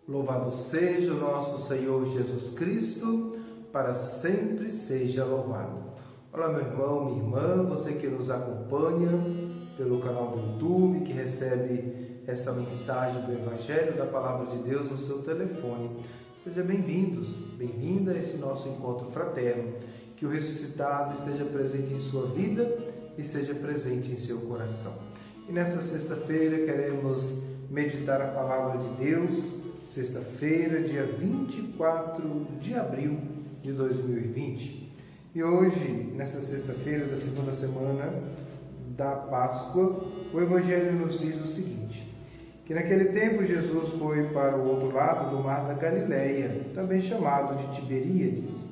Louvado seja o nosso Senhor Jesus Cristo, para sempre seja louvado. Olá, meu irmão, minha irmã, você que nos acompanha pelo canal do YouTube, que recebe esta mensagem do Evangelho, da Palavra de Deus no seu telefone. Seja bem-vindos, bem-vinda a este nosso encontro fraterno. Que o ressuscitado esteja presente em sua vida e esteja presente em seu coração. E nessa sexta-feira queremos meditar a Palavra de Deus, sexta-feira, dia 24 de abril de 2020. E hoje, nessa sexta-feira da segunda semana da Páscoa, o Evangelho nos diz o seguinte: que naquele tempo Jesus foi para o outro lado do mar da Galileia, também chamado de Tiberíades.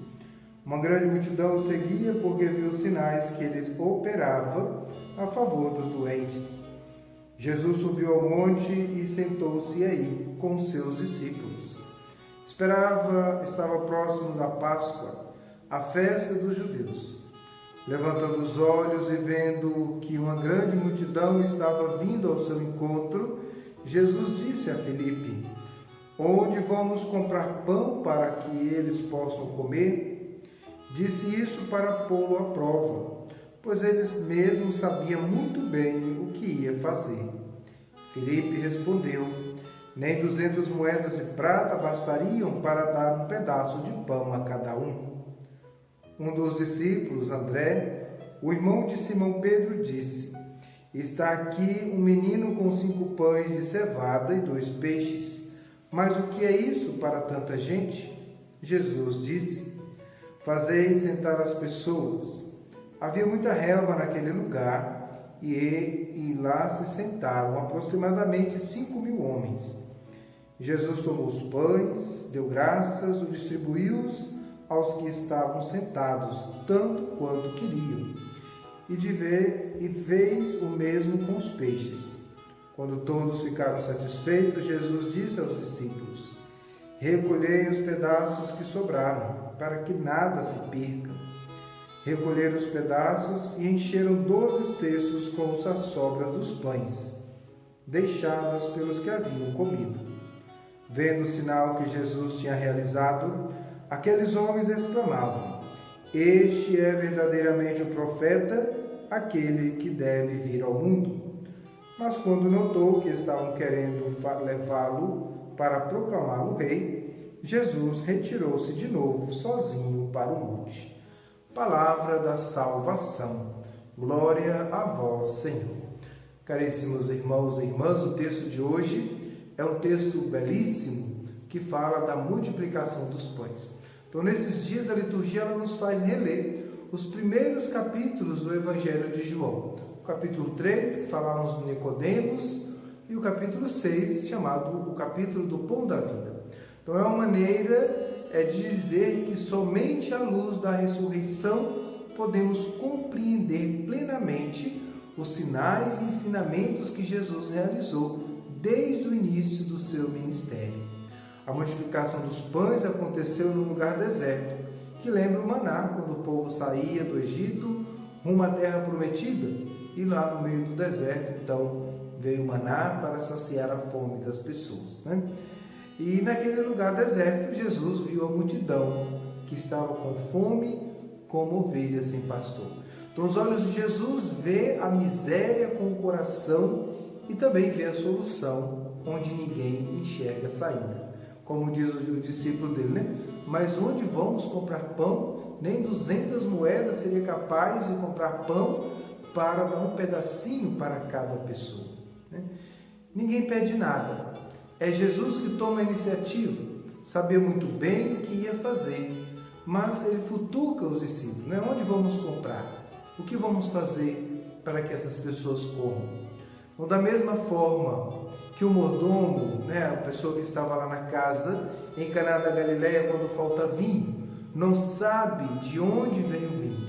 Uma grande multidão o seguia porque viu os sinais que ele operava a favor dos doentes. Jesus subiu ao monte e sentou-se aí com seus discípulos. Estava próximo da Páscoa, a festa dos judeus. Levantando os olhos e vendo que uma grande multidão estava vindo ao seu encontro, Jesus disse a Filipe: "Onde vamos comprar pão para que eles possam comer?" Disse isso para pô-lo à prova, pois eles mesmos sabiam muito bem o que ia fazer. Filipe respondeu: "Nem 200 moedas de prata bastariam para dar um pedaço de pão a cada um." Um dos discípulos, André, o irmão de Simão Pedro, disse: "Está aqui um menino com 5 pães de cevada e 2 peixes. Mas o que é isso para tanta gente?" Jesus disse: "Fazei sentar as pessoas." Havia muita relva naquele lugar e lá se sentaram aproximadamente 5.000 homens. Jesus tomou os pães, deu graças, os distribuiu aos que estavam sentados, tanto quanto queriam, e fez o mesmo com os peixes. Quando todos ficaram satisfeitos, Jesus disse aos discípulos: "Recolhei os pedaços que sobraram, para que nada se perca." Recolheram os pedaços e encheram 12 cestos com as sobras dos pães, deixadas pelos que haviam comido. Vendo o sinal que Jesus tinha realizado, aqueles homens exclamavam: "Este é verdadeiramente o profeta, aquele que deve vir ao mundo." Mas quando notou que estavam querendo levá-lo para proclamá-lo rei, Jesus retirou-se de novo sozinho para o monte. Palavra da salvação. Glória a vós, Senhor. Caríssimos irmãos e irmãs, o texto de hoje é um texto belíssimo que fala da multiplicação dos pães. Então, nesses dias, a liturgia ela nos faz reler os primeiros capítulos do Evangelho de João. O capítulo 3, que falamos de Nicodemos, e o capítulo 6, chamado o capítulo do Pão da Vida. Então, é uma maneira de dizer que somente à luz da ressurreição podemos compreender plenamente os sinais e ensinamentos que Jesus realizou desde o início do seu ministério. A multiplicação dos pães aconteceu num lugar deserto, que lembra o maná, quando o povo saía do Egito rumo à terra prometida, e lá no meio do deserto, então, veio o maná para saciar a fome das pessoas, né? E naquele lugar deserto, Jesus viu a multidão que estava com fome, como ovelhas sem pastor. Então, os olhos de Jesus vê a miséria com o coração e também vê a solução, onde ninguém enxerga a saída. Como diz o discípulo dele, né? "Mas onde vamos comprar pão? Nem 200 moedas seria capaz de comprar pão para dar um pedacinho para cada pessoa." Né? Ninguém pede nada. É Jesus que toma a iniciativa, sabia muito bem o que ia fazer, mas ele futuca os discípulos, né? Onde vamos comprar? O que vamos fazer para que essas pessoas comam? Então, da mesma forma que o mordomo, né, a pessoa que estava lá na casa, em Caná da Galileia, quando falta vinho, não sabe de onde vem o vinho.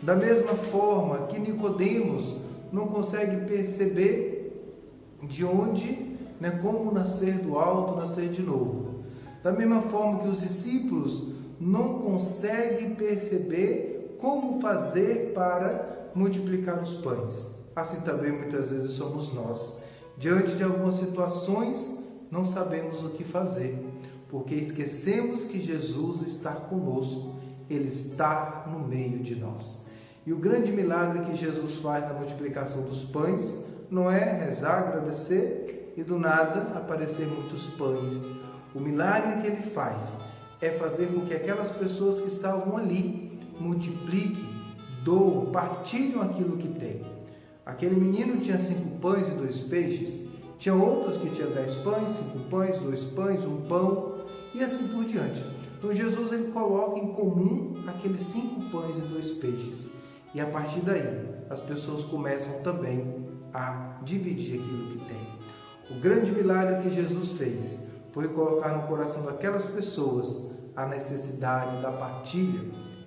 Da mesma forma que Nicodemos não consegue perceber de onde, como nascer do alto, nascer de novo. Da mesma forma que os discípulos não conseguem perceber como fazer para multiplicar os pães. Assim também muitas vezes somos nós, diante de algumas situações não sabemos o que fazer, porque esquecemos que Jesus está conosco, Ele está no meio de nós. E o grande milagre que Jesus faz na multiplicação dos pães não é rezar, agradecer e do nada aparecer muitos pães. O milagre que Ele faz é fazer com que aquelas pessoas que estavam ali multipliquem, doam, partilham aquilo que têm. Aquele menino tinha 5 pães e 2 peixes, tinha outros que tinham 10 pães, 5 pães, 2 pães, 1 pão e assim por diante. Então Jesus ele coloca em comum aqueles 5 pães e 2 peixes e a partir daí as pessoas começam também a dividir aquilo que têm. O grande milagre que Jesus fez foi colocar no coração daquelas pessoas a necessidade da partilha,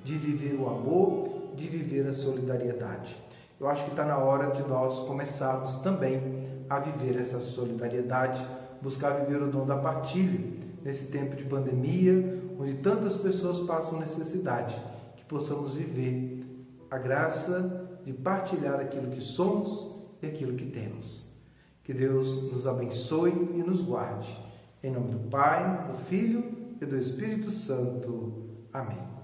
de viver o amor, de viver a solidariedade. Eu acho que está na hora de nós começarmos também a viver essa solidariedade, buscar viver o dom da partilha nesse tempo de pandemia, onde tantas pessoas passam necessidade, que possamos viver a graça de partilhar aquilo que somos e aquilo que temos. Que Deus nos abençoe e nos guarde. Em nome do Pai, do Filho e do Espírito Santo. Amém.